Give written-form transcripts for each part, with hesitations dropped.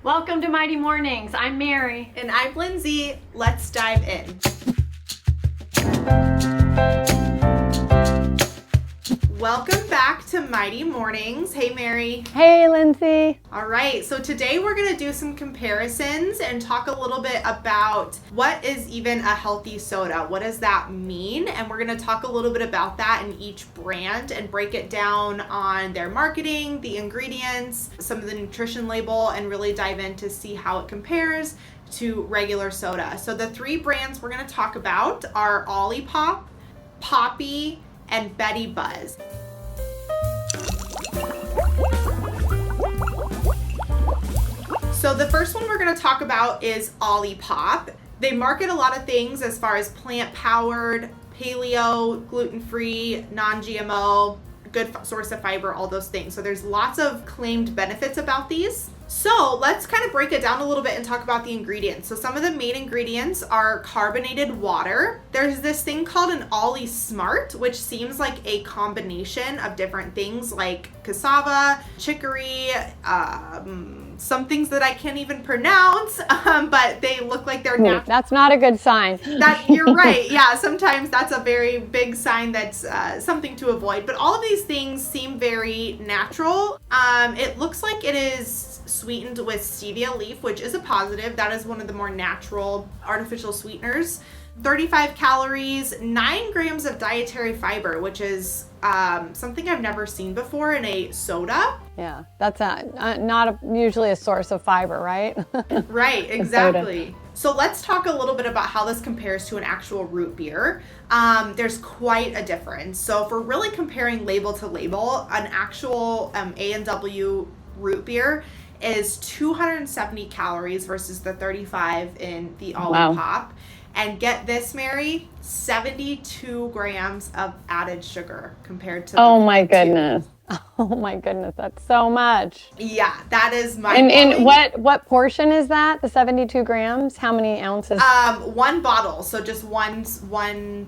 Welcome to Mighty Mornings. I'm Mary. And I'm Lindsay. Let's dive in. Welcome back to Mighty Mornings. Hey, Mary. Hey, Lindsay. All right, so today we're going to do some comparisons and talk a little bit about what is even a healthy soda. What does that mean? And we're going to talk a little bit about that in each brand and break it down on their marketing, the ingredients, some of the nutrition label, and really dive in to see how it compares to regular soda. So the three brands we're going to talk about are Olipop, Poppi, and Betty Buzz. So the first one we're going to talk about is Olipop. They market a lot of things as far as plant-powered, paleo, gluten-free, non-GMO, good source of fiber, all those things. So there's lots of claimed benefits about these. So let's kind of break it down a little bit and talk about the ingredients. So some of the main ingredients are carbonated water. There's this thing called an Oli Smart, which seems like a combination of different things like cassava, chicory, some things that I can't even pronounce, but they look like they're natural. That's not a good sign. You're right. Yeah, sometimes that's a very big sign that's something to avoid. But all of these things seem very natural. It looks like it is sweetened with stevia leaf, which is a positive. That is one of the more natural artificial sweeteners. 35 calories, 9 grams of dietary fiber, which is something I've never seen before in a soda. Yeah, that's not usually a source of fiber, right? Right, exactly. So let's talk a little bit about how this compares to an actual root beer. There's quite a difference. So if we're really comparing label to label, an actual A&W root beer is 270 calories versus the 35 in the Olipop. Wow. And get this, Mary, 72 grams of added sugar compared to Oh my goodness, that's so much. Yeah, that is my And what portion is that? The 72 grams? How many ounces? One bottle, so just one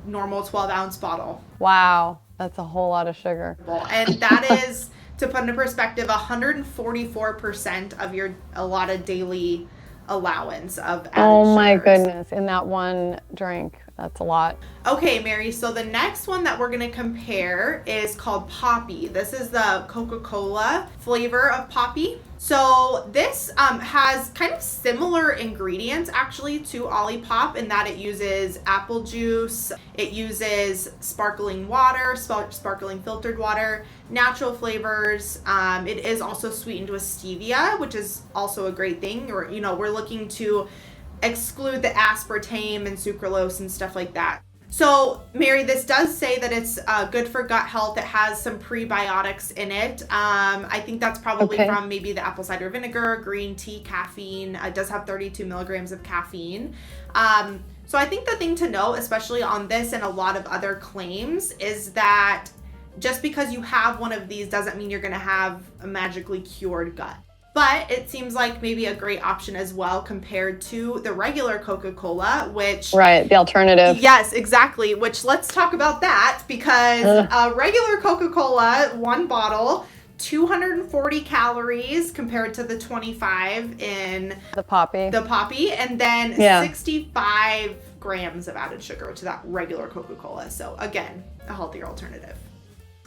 normal 12-ounce bottle. Wow, that's a whole lot of sugar. And that is, to put into perspective, 144% of your allotted daily allowance of added Oh my sugars. goodness, in that one drink. That's a lot. Okay, Mary, so the next one that we're going to compare is called Poppi. This is the Coca Cola flavor of Poppi. So this has kind of similar ingredients actually to Olipop in that it uses apple juice, it uses sparkling water, sparkling filtered water, natural flavors. It is also sweetened with stevia, which is also a great thing. We're looking to exclude the aspartame and sucralose and stuff like that. So, Mary, this does say that it's good for gut health. It has some prebiotics in it. I think that's probably from maybe the apple cider vinegar, green tea, caffeine. It does have 32 milligrams of caffeine. So I think the thing to know, especially on this and a lot of other claims, is that just because you have one of these doesn't mean you're going to have a magically cured gut. But it seems like maybe a great option as well compared to the regular Coca Cola, which... Right, the alternative. Yes, exactly. Which, let's talk about that, because regular Coca Cola, one bottle, 240 calories compared to the 25 in... The Poppi. And then 65 grams of added sugar to that regular Coca Cola. So, again, a healthier alternative.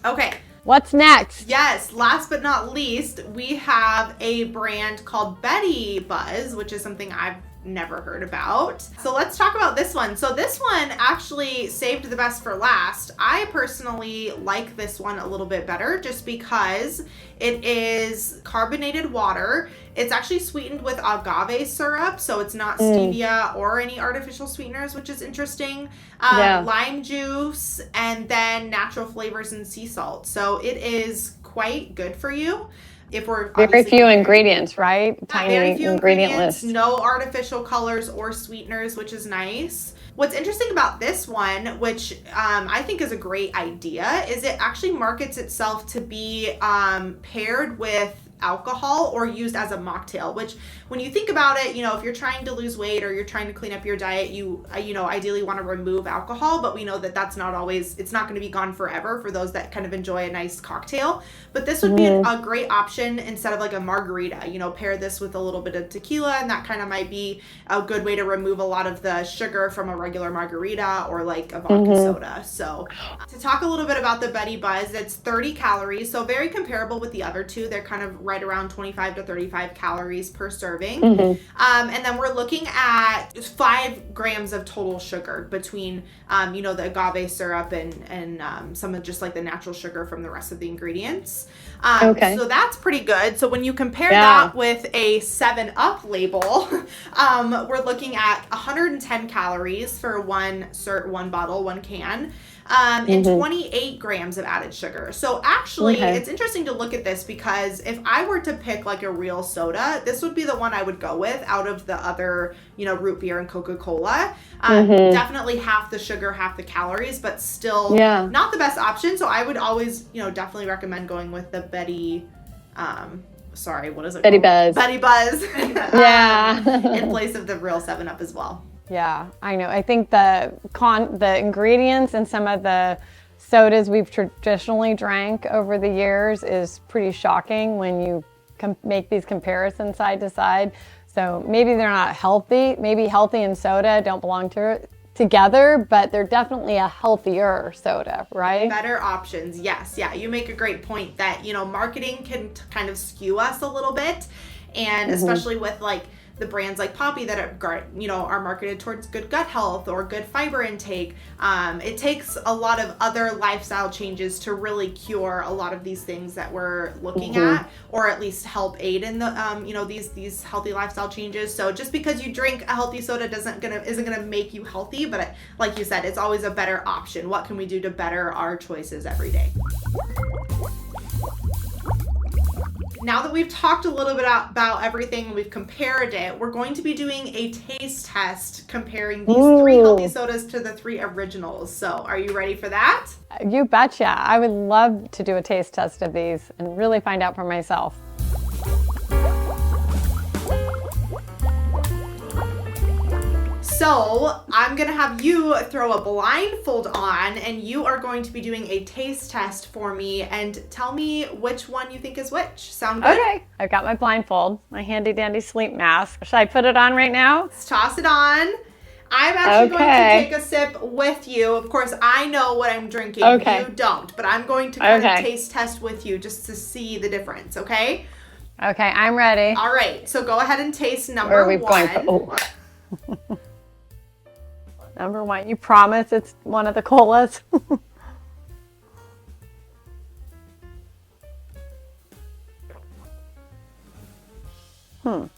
Okay. What's next? Yes, last but not least, we have a brand called Betty Buzz, which is something I've never heard about. So let's talk about this one. So this one actually saved the best for last. I personally like this one a little bit better just because it is carbonated water. It's actually sweetened with agave syrup, so it's not stevia or any artificial sweeteners, which is interesting. Lime juice, and then natural flavors and sea salt. So it is quite good for you. If we're very few ingredients, right? Tiny very few ingredient list. No artificial colors or sweeteners, which is nice. What's interesting about this one, which I think is a great idea, is it actually markets itself to be paired with alcohol or used as a mocktail, which when you think about it, if you're trying to lose weight or you're trying to clean up your diet, you ideally want to remove alcohol, but we know that that's not always, it's not going to be gone forever for those that kind of enjoy a nice cocktail. But this would be a great option instead of like a margarita. Pair this with a little bit of tequila, and that kind of might be a good way to remove a lot of the sugar from a regular margarita or like a vodka soda. So to talk a little bit about the Betty Buzz, it's 30 calories, so very comparable with the other two. They're kind of right around 25 to 35 calories per serving. And then we're looking at 5 grams of total sugar between, the agave syrup and some of just like the natural sugar from the rest of the ingredients. So that's pretty good. So when you compare that with a 7-Up label, we're looking at 110 calories for one bottle, one can. And 28 grams of added sugar. So actually, it's interesting to look at this because if I were to pick like a real soda, this would be the one I would go with out of the other, root beer and Coca Cola. Definitely half the sugar, half the calories, but still not the best option. So I would always, definitely recommend going with the Betty, what is it? Betty Buzz. Betty Buzz. In place of the real 7-Up as well. Yeah, I know. I think the ingredients in some of the sodas we've traditionally drank over the years is pretty shocking when you make these comparisons side to side. So maybe they're not healthy. Maybe healthy and soda don't belong together, but they're definitely a healthier soda, right? Better options, yes. Yeah, you make a great point that, marketing can kind of skew us a little bit. And especially with like the brands like Poppi that are marketed towards good gut health or good fiber intake. It takes a lot of other lifestyle changes to really cure a lot of these things that we're looking at, or at least help aid in the these healthy lifestyle changes. So just because you drink a healthy soda isn't gonna make you healthy, but like you said, it's always a better option. What can we do to better our choices every day? Now that we've talked a little bit about everything, we've compared it, we're going to be doing a taste test comparing these 3 healthy sodas to the 3 originals. So are you ready for that? You betcha. I would love to do a taste test of these and really find out for myself. So I'm going to have you throw a blindfold on, and you are going to be doing a taste test for me and tell me which one you think is which. Sound good? Okay. I've got my blindfold, my handy dandy sleep mask. Should I put it on right now? Let's toss it on. I'm actually going to take a sip with you. Of course, I know what I'm drinking. You don't, but I'm going to kind of taste test with you just to see the difference, okay? Okay, I'm ready. All right, so go ahead and taste number one. Number 1, you promise it's one of the colas? All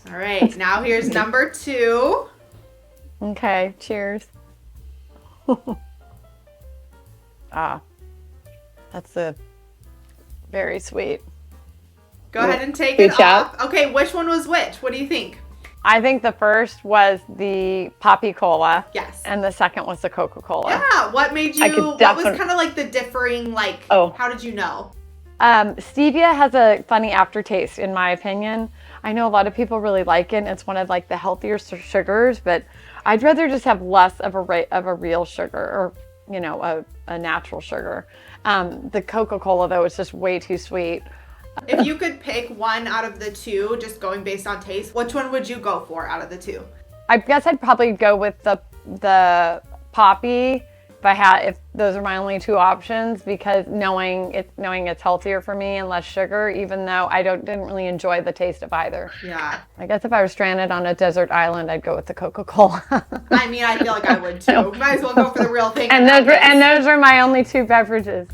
right, now here's number 2. Okay, cheers. That's very sweet. Go ahead and take it off. Okay, which one was which? What do you think? I think the first was the Poppi Cola. Yes. And the second was the Coca Cola. Yeah. What made you, what was kind of like the differing, how did you know? Stevia has a funny aftertaste, in my opinion. I know a lot of people really like it. It's one of like the healthier sugars, but I'd rather just have less of a real sugar, or, a natural sugar. The Coca Cola, though, is just way too sweet. If you could pick one out of the 2, just going based on taste, which one would you go for out of the 2? I guess I'd probably go with the Poppi if those are my only 2 options, because knowing it's healthier for me and less sugar, even though I didn't really enjoy the taste of either. Yeah. I guess if I were stranded on a desert island, I'd go with the Coca Cola. I mean, I feel like I would too. Might as well go for the real thing. And those are my only 2 beverages.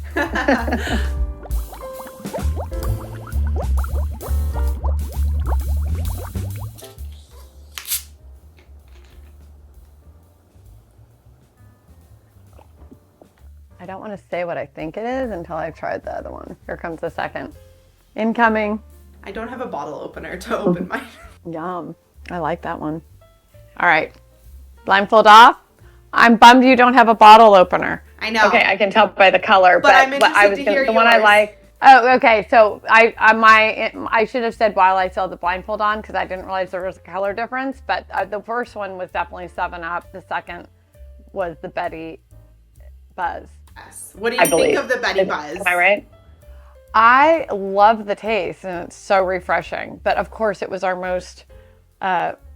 I don't want to say what I think it is until I've tried the other one. Here comes the second. Incoming. I don't have a bottle opener to open mine. Yum. I like that one. All right. Blindfold off. I'm bummed you don't have a bottle opener. I know. Okay, I can tell by the color. But I'm interested to hear the one I like. Oh, okay. So I should have said while I still had the blindfold on because I didn't realize there was a color difference. But the first one was definitely 7-Up. The second was the Betty Buzz. Yes. What do you think of the Betty Buzz? Am I right? I love the taste and it's so refreshing. But of course, it was our most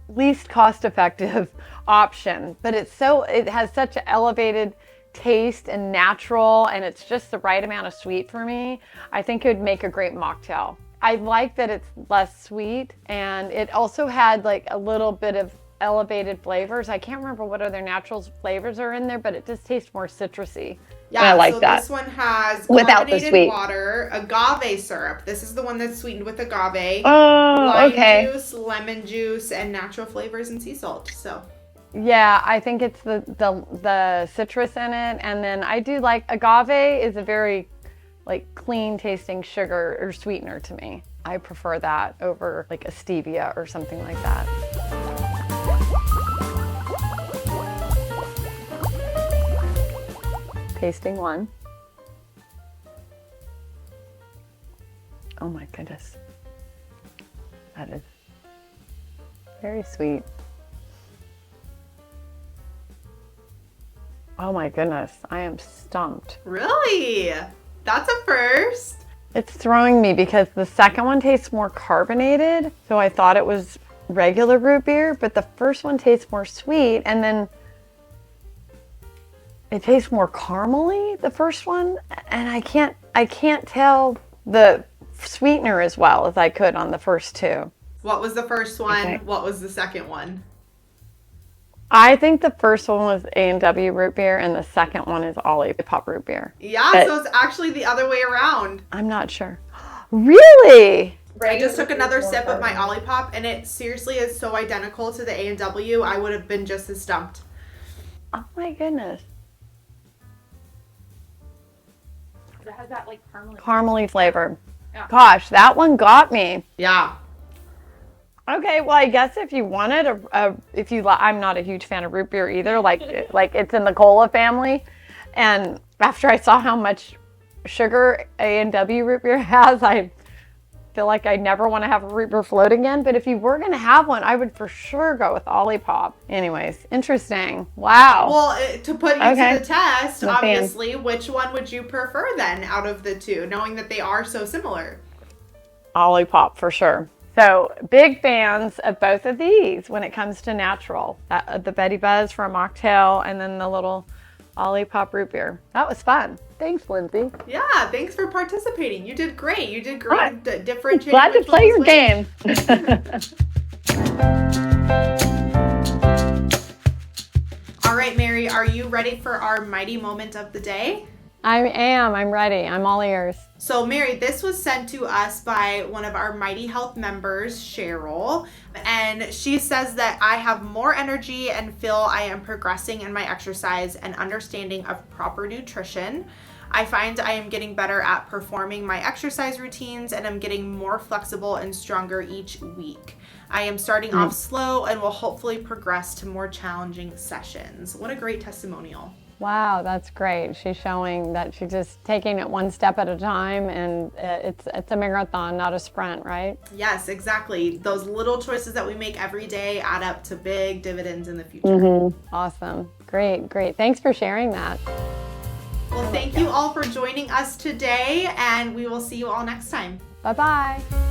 least cost-effective option. But it has such an elevated taste and natural, and it's just the right amount of sweet for me. I think it would make a great mocktail. I like that it's less sweet, and it also had like a little bit of elevated flavors. I can't remember what other natural flavors are in there, but it just tastes more citrusy. Yeah, I like that. This one has without the carbonated sweet water, agave syrup. This is the one that's sweetened with agave. Oh, lime okay. juice, lemon juice, and natural flavors and sea salt. So yeah, I think it's the citrus in it, and then I do like agave is a very like clean tasting sugar or sweetener to me. I prefer that over like a stevia or something like that. Tasting one. Oh my goodness. That is very sweet. Oh my goodness, I am stumped. Really? That's a first. It's throwing me because the second one tastes more carbonated, so I thought it was regular root beer, but the first one tastes more sweet, and then it tastes more caramely, the first one, and I can't tell the sweetener as well as I could on the first two. What was the first one? Okay. What was the second one? I think the first one was A&W root beer, and the second one is Olipop root beer. Yeah, But so it's actually the other way around. I'm not sure. Really? I just took another sip of my Olipop, and it seriously is so identical to the A&W. I would have been just as stumped. Oh my goodness. It has that like Caramely flavor. Yeah. Gosh, that one got me. Yeah. Okay, well, I guess if you wanted I'm not a huge fan of root beer either. Like it's in the cola family, and after I saw how much sugar A&W root beer has, I feel like I never want to have a root beer float again. But if you were going to have one, I would for sure go with Olipop. Anyways, interesting. Wow. Well, to put you to the test, I'm a fan. obviously, which one would you prefer then out of the two, knowing that they are so similar? Olipop for sure. So big fans of both of these when it comes to natural. The Betty Buzz for a mocktail, and then the little Olipop root beer. That was fun. Thanks, Lindsay. Yeah, thanks for participating. You did great. You did great. Right. Differentiating. Glad to which play your ones game. All right, Mary, are you ready for our mighty moment of the day? I am. I'm ready. I'm all ears. So, Mary, this was sent to us by one of our Mighty Health members, Cheryl, and she says that I have more energy and feel I am progressing in my exercise and understanding of proper nutrition. I find I am getting better at performing my exercise routines, and I'm getting more flexible and stronger each week. I am starting off slow and will hopefully progress to more challenging sessions. What a great testimonial. Wow, that's great. She's showing that she's just taking it one step at a time, and it's a marathon, not a sprint, right? Yes, exactly. Those little choices that we make every day add up to big dividends in the future. Mm-hmm. Awesome. Great, great. Thanks for sharing that. Well, thank you all for joining us today, and we will see you all next time. Bye-bye.